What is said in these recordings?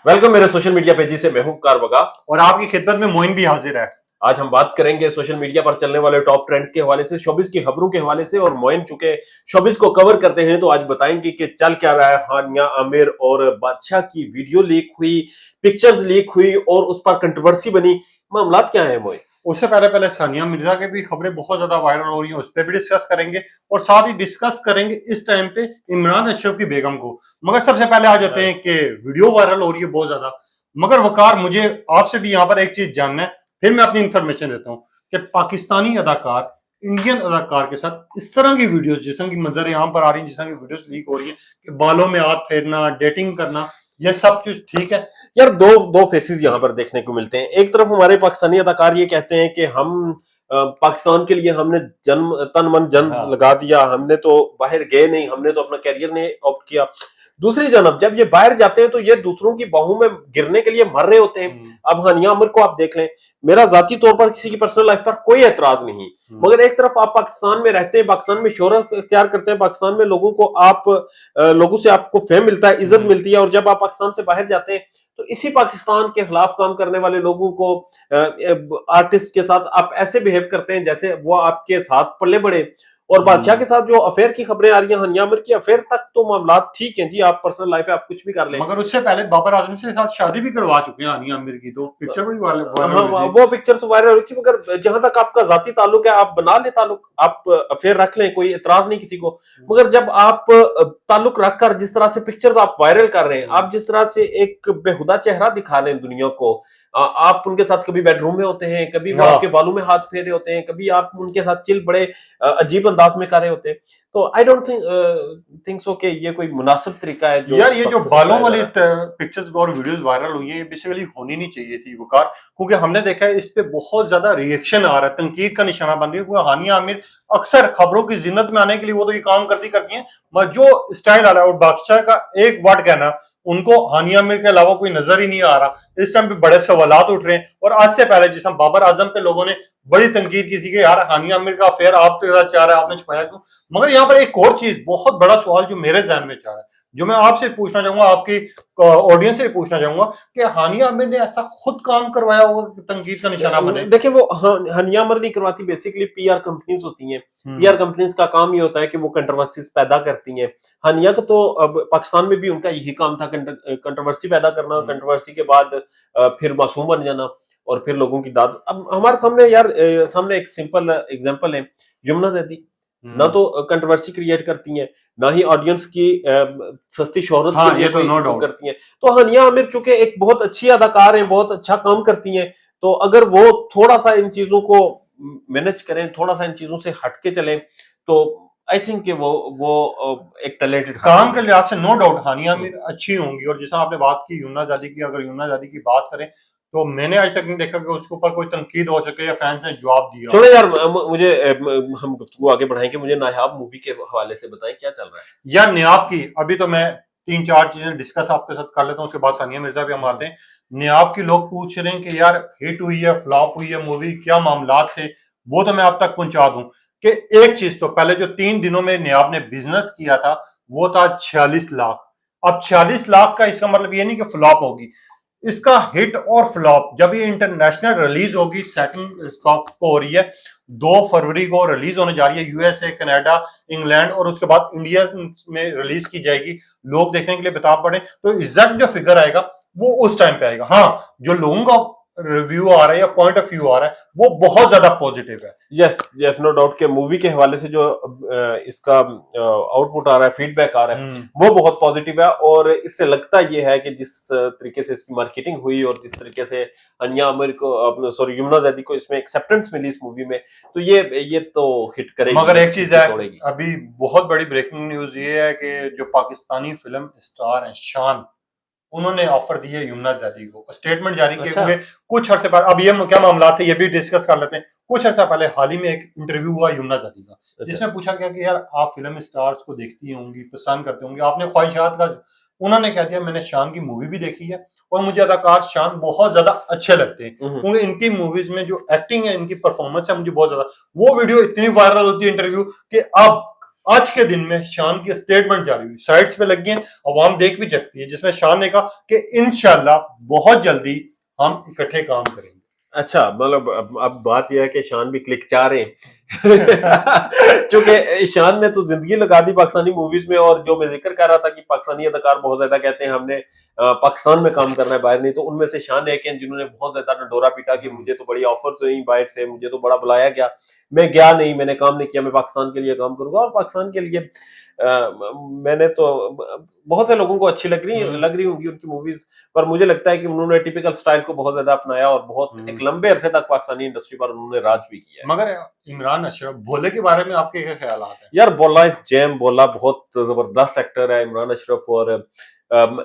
Welcome मेरे social media पेजी से। मैं हूं कार बगा और आपकी खिदमत में मोइन भी हाजिर है। आज हम बात करेंगे सोशल मीडिया पर चलने वाले टॉप ट्रेंड्स के हवाले से, शोबिस की खबरों के हवाले से। और मोइन चुके शोबिस को कवर करते हैं तो आज बताएंगे कि चल क्या रहा है। हानिया आमिर और बादशाह की वीडियो लीक हुई, पिक्चर्स लीक हुई और उस पर कंट्रोवर्सी बनी। मामलात क्या है मोइन? उससे पहले पहले सानिया मिर्जा की भी खबरें बहुत ज्यादा वायरल हो रही हैं, उस पर भी डिस्कस करेंगे और साथ ही डिस्कस करेंगे इस टाइम पे इमरान अशरफ की बेगम को। मगर सबसे पहले आ जाते हैं कि वीडियो वायरल हो रही है बहुत ज्यादा। मगर वकार, मुझे आपसे भी यहाँ पर एक चीज जानना है, फिर मैं अपनी इंफॉर्मेशन देता हूँ कि पाकिस्तानी अदाकार इंडियन अदाकार के साथ इस तरह की वीडियो, जिस तरह की मंजर यहाँ पर आ रही है, जिस तरह की वीडियो लीक हो रही है कि बालों में हाथ फेरना, डेटिंग करना, यह सब कुछ ठीक है? यार दो दो फेसेस यहाँ पर देखने को मिलते हैं। एक तरफ हमारे पाकिस्तानी अदाकार ये कहते हैं कि हम पाकिस्तान के लिए हमने जन्म तन मन जन लगा दिया, हमने तो बाहर गए नहीं, हमने तो अपना कैरियर ने ऑप्ट किया। दूसरी जानब जब ये बाहर जाते हैं तो ये दूसरों की बाहों में गिरने के लिए मर रहे होते हैं। अब हानिया आमिर को आप देख लें, मेरा जाती तौर पर किसी की पर्सनल लाइफ पर कोई एतराज नहीं, मगर एक तरफ आप पाकिस्तान में रहते हैं, पाकिस्तान में शोहरत इख्तियार करते हैं, पाकिस्तान में लोगों को आप लोगों से आपको फेम मिलता है, इज्जत मिलती है। और जब आप पाकिस्तान से बाहर जाते हैं तो इसी पाकिस्तान के खिलाफ काम करने वाले लोगों को, आर्टिस्ट के साथ आप ऐसे बिहेव करते हैं जैसे वो आपके साथ पल्ले बड़े। और बादशाह के साथ जो अफेयर की खबरें आ रही हैं, हानिया आमिर की अफेयर तक तो मामला ठीक है जी, आप पर्सनल लाइफ है, आप कुछ भी कर लें। मगर उससे पहले बाबर आजम से साथ शादी भी करवा चुके हैं हानिया आमिर की, तो पिक्चर भी हाँ, वो पिक्चर तो वायरल हुई थी। मगर जहां तक आपका जाती ताल्लुक है, आप बना ले ताल्लुक, आप अफेयर रख लें, कोई एतराज नहीं किसी को। मगर जब आप ताल्लुक रखकर जिस तरह से पिक्चर्स आप वायरल कर रहे हैं, आप जिस तरह से एक बेहुदा चेहरा दिखा रहे हैं दुनिया को, आप उनके साथ कभी बेडरूम में होते हैं, कभी वो आपके बालों में हाथ फेरे होते हैं, कभी आप उनके साथ चिल बड़े अजीब अंदाज में कर रहे होते हैं। तो आई डोंट थिंक सो कि ये कोई मुनासिब तरीका है। यार ये जो बालों वाली पिक्चर्स और वीडियोस वायरल हुई है, ये बेसिकली होनी नहीं चाहिए थी वकार, क्योंकि हमने देखा है इस पे बहुत ज्यादा रिएक्शन आ रहा है, तनकीद का निशाना बन रही है। क्योंकि हानिया आमिर अक्सर खबरों की जिन्नत में आने के लिए वो तो ये काम करती हैं, मगर जो स्टाइल आ रहा है और बादशाह का एक वर्ड कहना, उनको हानिया आमिर के अलावा कोई नजर ही नहीं आ रहा। इस टाइम पे बड़े सवालात उठ रहे हैं। और आज से पहले जिस बाबर आजम पे लोगों ने बड़ी तनकीद की थी कि यार हानिया आमिर का अफेयर आप तो चाह रहे हैं, आपने छुपाया क्यों? मगर यहाँ पर एक और चीज, बहुत बड़ा सवाल जो मेरे जहन में चाह रहा है, जो मैं आपसे पूछना चाहूंगा, आपकी ऑडियंस से पूछना चाहूंगा कि हानिया आमिर ने ऐसा खुद काम करवाया होगा कि तंकीद का निशाना बने? देखिए, वो हानिया आमिर नहीं करवाती, बेसिकली पीआर कंपनीज होती हैं। पीआर कंपनीज का काम ये होता है कि वो कंट्रोवर्सीज पैदा करती हैं। हानिया का तो अब पाकिस्तान में भी उनका यही काम था, कंट्रोवर्सी पैदा करना, कंट्रोवर्सी के बाद फिर मासूम बन जाना और फिर लोगों की दाद। अब हमारे सामने यार सामने एक सिंपल एग्जांपल है, यमुना जैदी ना तो कंट्रोवर्सी क्रिएट करती हैं, ना ही ऑडियंस की सस्ती शोहरत हाँ, के लिए तो नो डाउट करती हैं। तो हानिया आमिर चूंकि एक बहुत अच्छी अदाकार हैं, बहुत अच्छा काम करती हैं, तो अगर वो थोड़ा सा इन चीजों को मैनेज करें, थोड़ा सा इन चीजों से हटके चलें, तो आई थिंक कि वो एक टैलेंटेड काम के लिहाज से नो डाउट हानिया आमिर अच्छी होंगी। और जैसा आपने बात की यमुना जादी की, अगर यमुना जादी की बात करें तो मैंने आज तक नहीं देखा कि उसके ऊपर कोई तनकीद हो सके या फैंस ने जवाब दिया। छोड़ो यार, मुझे हम गुफ्तगू आगे बढ़ाएंगे, मुझे नायाब मूवी के हवाले से बताएं क्या चल रहा है। यार नायाब की अभी तो मैं 3-4 चीजें डिस्कस आपके साथ कर लेता हूँ, उसके बाद सानिया मिर्जा भी हम आते हैं। नायाब की लोग पूछ रहे हैं कि यार हिट हुई है, फ्लॉप हुई है मूवी, क्या मामला थे, वो तो मैं आप तक पहुंचा दूं कि एक चीज तो पहले जो 3 दिनों में नायाब ने बिजनेस किया था वो था 46 लाख। अब 46 लाख का इसका मतलब ये नहीं कि फ्लॉप होगी, इसका हिट और फ्लॉप जब ये इंटरनेशनल रिलीज होगी, सेकंड फ्लॉप को हो रही है, 2 फरवरी को रिलीज होने जा रही है यूएसए, कनाडा, इंग्लैंड और उसके बाद इंडिया में रिलीज की जाएगी। लोग देखने के लिए बता पड़े तो एग्जैक्ट जो फिगर आएगा वो उस टाइम पे आएगा। हाँ, जो लोगों का रिव्यू आ रहा है या पॉइंट ऑफ व्यू आ रहा है वो बहुत ज्यादा पॉजिटिव है। यस यस, नो डाउट के मूवी के हवाले से जो इसका आउटपुट आ रहा है, फीडबैक आ रहा है, वो बहुत पॉजिटिव है। और इससे लगता ये है कि जिस तरीके से इसकी मार्केटिंग हुई और जिस तरीके से हानिया आमिर को, सॉरी यमुना जैदी को इसमें एक्सेप्टेंस मिली इस मूवी में, तो ये तो हिट करेगी। मगर एक चीज है, अभी बहुत बड़ी ब्रेकिंग न्यूज ये है कि जो पाकिस्तानी फिल्म स्टार है शान, उन्होंने ऑफर दी है यमुना जैदी को, स्टेटमेंट जारी किए हुए कुछ अर्से पहले। अब ये क्या मामला थे ये भी डिस्कस कर लेते हैं। कुछ अर्सा पहले हाल ही में एक इंटरव्यू हुआ यमुना जैदी का, जिसमें पूछा गया कि यार आप फिल्म स्टार्स को देखती होंगी, पसंद करते होंगे, आपने ख्वाहिशात का, उन्होंने कह दिया मैंने शान की मूवी भी देखी है और मुझे अदाकार शान बहुत ज्यादा अच्छे लगते हैं, क्योंकि इनकी मूवीज में जो एक्टिंग है, इनकी परफॉर्मेंस है, मुझे बहुत ज्यादा। वो वीडियो इतनी वायरल होती है इंटरव्यू कि अब आज के दिन में शान की स्टेटमेंट जारी हुई, साइट्स पे लगी है, अवाम देख भी सकती है, जिसमें शान ने कहा कि इंशाल्लाह बहुत जल्दी हम इकट्ठे काम करेंगे। अच्छा, मतलब अब बात यह है कि शान भी क्लिक चाह रहे हैं क्योंकि शान ने तो जिंदगी लगा दी पाकिस्तानी मूवीज में, और जो मैं जिक्र कर रहा था कि पाकिस्तानी अदाकार बहुत ज्यादा कहते हैं हमने पाकिस्तान में काम करना है, बाहर नहीं, तो उनमें से शान एक हैं जिन्होंने बहुत ज्यादा डंडोरा पीटा कि मुझे तो बड़ी ऑफर्स हुई बाहर से, मुझे तो बड़ा बुलाया गया, मैं गया नहीं, मैंने काम नहीं किया, मैं पाकिस्तान के लिए काम करूंगा। और पाकिस्तान के लिए मैंने तो बहुत से लोगों को अच्छी लग रही होंगी उनकी मूवीज, पर मुझे लगता है कि उन्होंने टिपिकल स्टाइल को बहुत ज्यादा अपनाया और बहुत एक लंबे अरसे तक पाकिस्तानी इंडस्ट्री पर उन्होंने राज भी किया है। मगर इमरान अशरफ भोले के बारे में आपके क्या ख्यालात हैं? यार बोला इस जैम बोला बहुत जबरदस्त एक्टर है इमरान अशरफ, और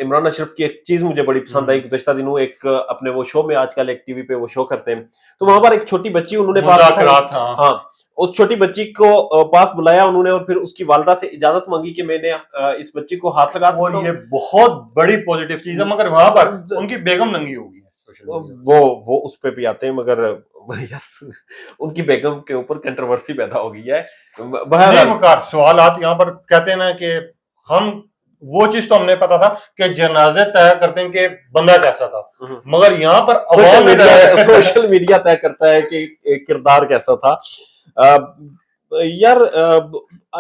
इमरान अशरफ की एक चीज मुझे बड़ी पसंद आई, गुज़श्ता दिनों एक अपने वो शो में, आजकल एक टीवी पे वो शो करते हैं, तो वहां पर एक छोटी बच्ची उन्होंने हाँ, उस छोटी बच्ची को पास बुलाया उन्होंने, और फिर उसकी वालदा से इजाजत मांगी कि मैंने इस बच्ची को हाथ लगा सकता हूं। और ये बहुत बड़ी पॉजिटिव चीज है, मगर वहां पर उनकी बेगम नंगी होगी वो उस पे भी आते हैं, मगर यार उनकी बेगम के ऊपर कंट्रोवर्सी पैदा हो गई है। सवाल यहाँ पर कहते हैं ना कि हम वो चीज तो हमने पता था कि जनाजे तय करते हैं कि बंदा कैसा था, मगर यहाँ पर सोशल मीडिया तय करता है कि किरदार कैसा था। यार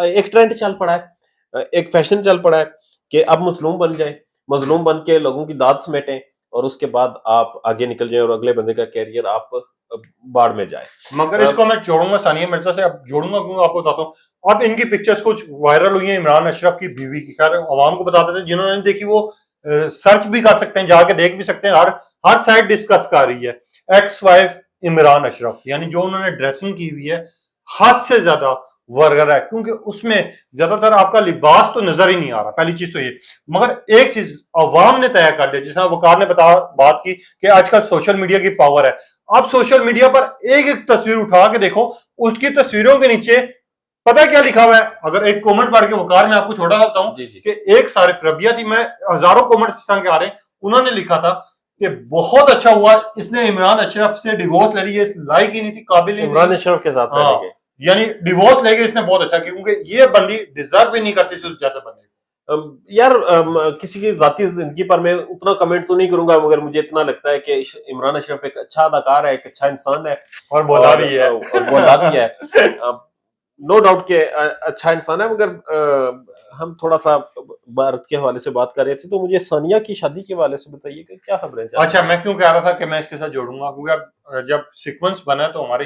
एक ट्रेंड चल पड़ा है, एक फैशन चल पड़ा है कि अब मजलूम बन जाए, मजलूम बन के लोगों की दाद समेटें और उसके बाद आप आगे निकल जाए और अगले बंदे का कैरियर आप बाढ़ में जाए। मगर इसको मैं जोड़ूंगा सानिया मिर्जा से, अब जोड़ूंगा क्यों आपको बताता हूँ। अब इनकी पिक्चर्स कुछ वायरल हुई है इमरान अशरफ की बीवी की, खैर आवाम को बता देते हैं, जिन्होंने नहीं देखी वो सर्च भी कर सकते हैं, जाके देख भी सकते हैं, हर साइड डिस्कस कर रही है एक्स वाइफ इमरान अशरफ, यानी जो उन्होंने ड्रेसिंग की हुई है हद से ज्यादा वर्गर है, क्योंकि उसमें ज्यादातर आपका लिबास तो नजर ही नहीं आ रहा, पहली चीज तो ये। मगर एक चीज अवाम ने तय कर दिया, जिस वकार ने बात की कि आजकल सोशल मीडिया की पावर है। आप सोशल मीडिया पर एक एक तस्वीर उठा के देखो, उसकी तस्वीरों के नीचे पता क्या लिखा हुआ है। अगर एक कमेंट पढ़ के वकार में आपको छोटा लगता हूं कि एक सारिफ रबिया थी, मैं हजारों कमेंट इस तरह के आ रहे हैं, उन्होंने लिखा था कि बहुत अच्छा हुआ इसने इमरान अशरफ से डिवोर्स ले लिया, लायक ही नहीं थी, काबिल इमरान अशरफ के साथ हाँ, यानी डिवोर्स लेके इसने बहुत अच्छा किया, क्योंकि ये बंदी डिजर्व ही नहीं करती जैसे बंदे। यार किसी की जाती जिंदगी पर मैं उतना कमेंट तो नहीं करूंगा, मगर मुझे इतना लगता है कि इमरान अशरफ एक अच्छा अदाकार है, एक अच्छा इंसान है, और बोला भी है, बोला भी है, नो डाउट के अच्छा इंसान है। मगर हम थोड़ा सा भारत के हवाले से बात कर रहे थे, तो मुझे सानिया की शादी के हवाले से बताइए कि क्या खबर है। अच्छा, मैं क्यों कह रहा था कि मैं इसके साथ जोड़ूंगा, क्योंकि अब जब सीक्वेंस बना तो हमारे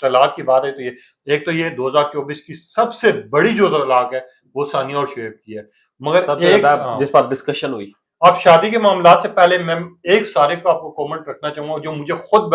तलाक की बात है, तो ये एक तो ये 2024 की सबसे बड़ी जो तलाक है वो सानिया और शुएब की है, मगर जिस पर डिस्कशन हुई। अब शादी के मामला से पहले मैं एक सारिफ का आपको कमेंट रखना चाहूंगा जो मुझे खुद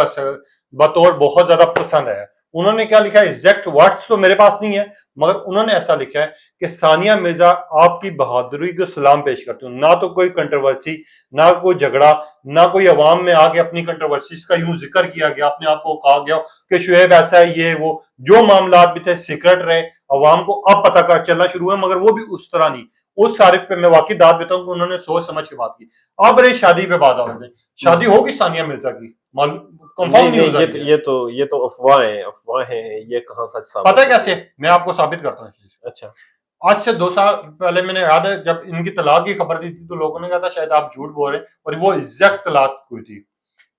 बतौर बहुत ज्यादा पसंद है। उन्होंने क्या लिखा है, एग्जैक्ट वर्ड्स तो मेरे पास नहीं है, मगर उन्होंने ऐसा लिखा है कि सानिया मिर्जा आपकी बहादुरी को सलाम पेश करती हूँ, ना तो कोई कंट्रोवर्सी, ना कोई झगड़ा, ना कोई अवाम में आके अपनी कंट्रोवर्सीज का यूं जिक्र किया गया, अपने आप को कहा गया कि शुएब ऐसा है, ये वो जो मामला भी थे सीक्रेट रहे, अवाम को अब पता कर चलना शुरू है, मगर वो भी उस तरह नहीं। उस सारिफ पे मैं वाकई दाद देता हूँ कि उन्होंने सोच समझ के बात की। अब रही शादी पे बात आ गई, शादी होगी सानिया मिर्जा की, कंफर्म नहीं, ये तो अफवाह है, ये कहां सच साबित पता है कैसे, मैं आपको साबित करता हूँ। अच्छा, आज से 2 साल पहले मैंने याद है जब इनकी तलाक की खबर दी थी, तो लोगों ने कहा था शायद आप झूठ बोल रहे हैं, और वो एग्जैक्ट तलाक हुई थी।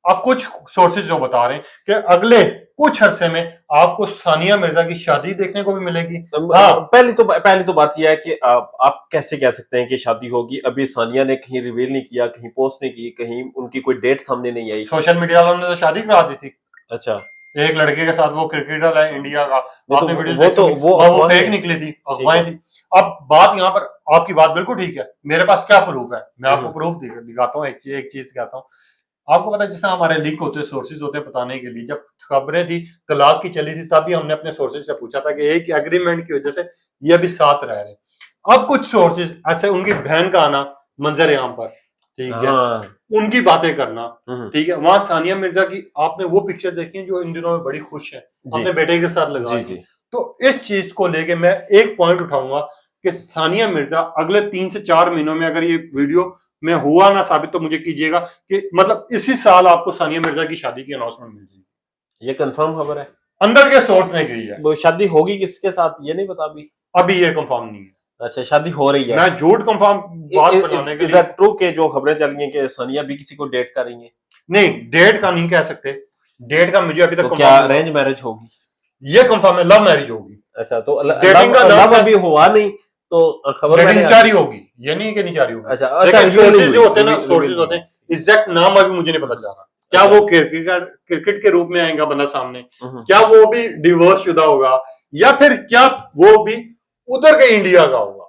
अब कुछ सोर्सेज जो बता रहे हैं कि अगले कुछ अरसे में आपको सानिया मिर्जा की शादी देखने को भी मिलेगी। हाँ, पहली तो बात यह है कि आप कैसे कह सकते हैं कि शादी होगी। अभी सानिया ने कहीं रिवील नहीं किया, कहीं पोस्ट नहीं की, कहीं उनकी कोई डेट सामने नहीं आई। सोशल मीडिया वालों ने तो शादी करा दी थी। अच्छा, एक लड़के के साथ, वो क्रिकेटर है इंडिया का, आपने वीडियो वो फेक निकली थी, अफवाहें थी। अब बात यहाँ पर, आपकी बात बिल्कुल ठीक है, मेरे पास क्या प्रूफ है, मैं आपको प्रूफ दिखाता हूँ, एक चीज कहता हूँ। आपको पता है जिस तरह हमारे लीक होते हैं, सोर्सेज होते हैं बताने के लिए, जब खबरें थी तलाक की चली थी, तभी हमने अपने सोर्सेज से पूछा था कि एक एग्रीमेंट की वजह से ये अभी साथ रह रहे। अब कुछ सोर्सेज ऐसे, उनकी बहन का आना मंजर आम पर, ठीक है, उनकी बातें करना, ठीक है, वहां सानिया मिर्जा की आपने वो पिक्चर देखी है जो इन दिनों में बड़ी खुश है, अपने बेटे के साथ लगाई थी। तो इस चीज को लेके मैं एक पॉइंट उठाऊंगा कि सानिया मिर्जा अगले 3 से 4 महीनों में, अगर ये वीडियो में हुआ ना साबित, तो मुझे कीजिएगा कि मतलब इसी साल आपको सानिया मिर्जा की शादी की अनाउंसमेंट मिल जाएगी। ये कंफर्म खबर है, अंदर के सोर्स ने कही है। वो शादी होगी किसके साथ ये नहीं पता अभी। अभी ये कंफर्म नहीं है। अच्छा, शादी हो रही है। मैं झूठ कंफर्म बात बनाने के इज लिए दैट ट्रू के जो खबरें चल रही हैं कि सानिया भी किसी को डेट कर रही है? नहीं, डेट का नहीं कह सकते, डेट का मुझे अभी तक तो क्या कंफर्म अरेंज मैरिज होगी? ये कंफर्म है, लव मैरिज होगी। अच्छा, तो डेटिंग का लव अभी हुआ नहीं तो खबर डेटिंग मैंने जारी होगी, ये नहीं कि नहीं जारी होगी। अच्छा अच्छा, लेकिन reveal नहीं सोर्सेज हुई, जो होते हैं ना, reveal सोर्सेज नहीं होते हुई। हैं, एग्जैक्ट नाम अभी मुझे नहीं पता चल रहा। क्या अच्छा। वो क्रिकेट के रूप में आएगा बंदा सामने, हम्म। क्या वो भी डिवोर्स शुदा होगा, या फिर क्या वो भी उधर के इंडिया का होगा?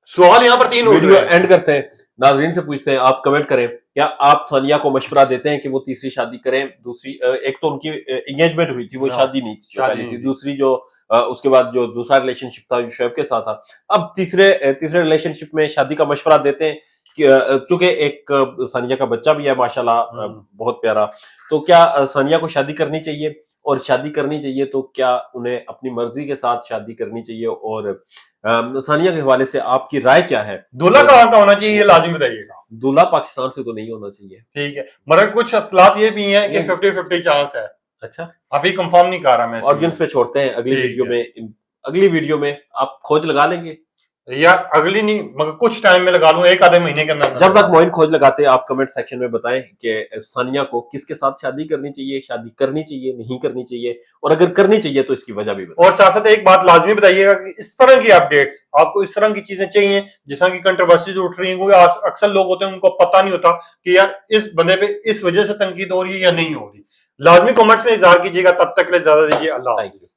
सवाल यहाँ पर तीन उठ वीडियो रहे हैं। एंड करते हैं, नाजरीन से पूछते हैं, आप कमेंट करें, क्या आप सानिया को मशवरा देते हैं कि वो तीसरी शादी करें? दूसरी एक तो उनकी एंगेजमेंट हुई थी, वो हाँ, शादी नहीं थी जो शादी पहली नहीं थी। थी। दूसरी जो उसके बाद जो दूसरा रिलेशनशिप था शोएब के साथ था। अब तीसरे रिलेशनशिप में शादी का मशवरा देते हैं कि चूंकि एक सानिया का बच्चा भी है माशाल्लाह, बहुत प्यारा। तो क्या सानिया को शादी करनी चाहिए? और शादी करनी चाहिए तो क्या उन्हें अपनी मर्जी के साथ शादी करनी चाहिए? और सानिया के हवाले से आपकी राय क्या है? दूल्हा कहाँ का होना चाहिए, ये लाजमी बताइएगा। दूल्हा पाकिस्तान से तो नहीं होना चाहिए। ठीक है, मगर कुछ अखलात ये भी हैं कि ये- 50-50 चांस है। अच्छा, अभी कंफर्म नहीं कर रहा मैं। ऑडियंस पे छोड़ते हैं, अगली वीडियो में आप खोज लगा लेंगे। यार अगली नहीं, मगर कुछ टाइम में लगा लूं, एक आधे महीने के अंदर। जब तक मोइन खोज लगाते हैं, आप कमेंट सेक्शन में बताएं कि सानिया को किसके साथ शादी करनी चाहिए, शादी करनी चाहिए, नहीं करनी चाहिए, और अगर करनी चाहिए तो इसकी वजह भी बताएं। और साथ साथ एक बात लाजमी बताइएगा कि इस तरह की अपडेट्स आपको, इस तरह की चीजें चाहिए जिस तरह की कंट्रोवर्सीज उठ रही हैं, वो अक्सर लोग होते हैं उनको पता नहीं होता कि यार इस बंदे पे इस वजह से तनकीद हो रही है या नहीं हो रही। लाजमी कमेंट्स में इजहार कीजिएगा। तब तक के लिए ज्यादा दीजिए, अल्लाह हाफ़िज़।